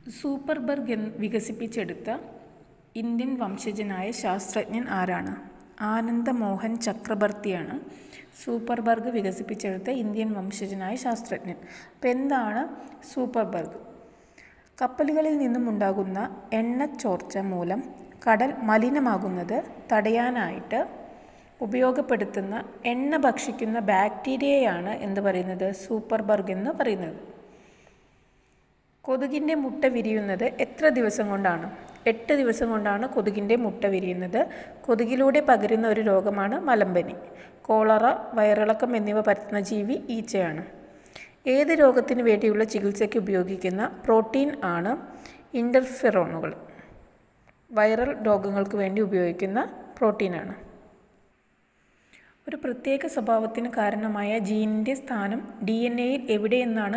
സൂപ്പർബർഗ് വികസിപ്പിച്ചെടുത്ത ഇന്ത്യൻ വംശജനായ ശാസ്ത്രജ്ഞൻ ആരാണ്? ആനന്ദ മോഹൻ ചക്രബർത്തിയാണ് സൂപ്പർബർഗ് വികസിപ്പിച്ചെടുത്ത ഇന്ത്യൻ വംശജനായ ശാസ്ത്രജ്ഞൻ. അപ്പം എന്താണ് സൂപ്പർബർഗ്? കപ്പലുകളിൽ നിന്നും ഉണ്ടാകുന്ന എണ്ണച്ചോർച്ച മൂലം കടൽ മലിനമാകുന്നത് തടയാനായിട്ട് ഉപയോഗപ്പെടുത്തുന്ന എണ്ണ ഭക്ഷിക്കുന്ന ബാക്ടീരിയയാണ് എന്ത് പറയുന്നത്? സൂപ്പർബർഗ് എന്ന് പറയുന്നത്. കൊതുകിൻ്റെ മുട്ട വിരിയുന്നത് എത്ര ദിവസം കൊണ്ടാണ്? 8 ദിവസം കൊണ്ടാണ് കൊതുകിൻ്റെ മുട്ട വിരിയുന്നത്. കൊതുകിലൂടെ പകരുന്ന ഒരു രോഗമാണ് മലമ്പനി. കോളറ, വയറിളക്കം എന്നിവ പരത്തുന്ന ജീവി ഈച്ചയാണ്. ഏത് രോഗത്തിന് വേണ്ടിയുള്ള ചികിത്സയ്ക്ക് ഉപയോഗിക്കുന്ന പ്രോട്ടീൻ ആണ് ഇൻ്റർഫെറോണുകൾ? വൈറൽ രോഗങ്ങൾക്ക് വേണ്ടി ഉപയോഗിക്കുന്ന പ്രോട്ടീനാണ്. ഒരു പ്രത്യേക സ്വഭാവത്തിന് കാരണമായ ജീനിൻ്റെ സ്ഥാനം DNA-യിൽ എവിടെയെന്നാണ്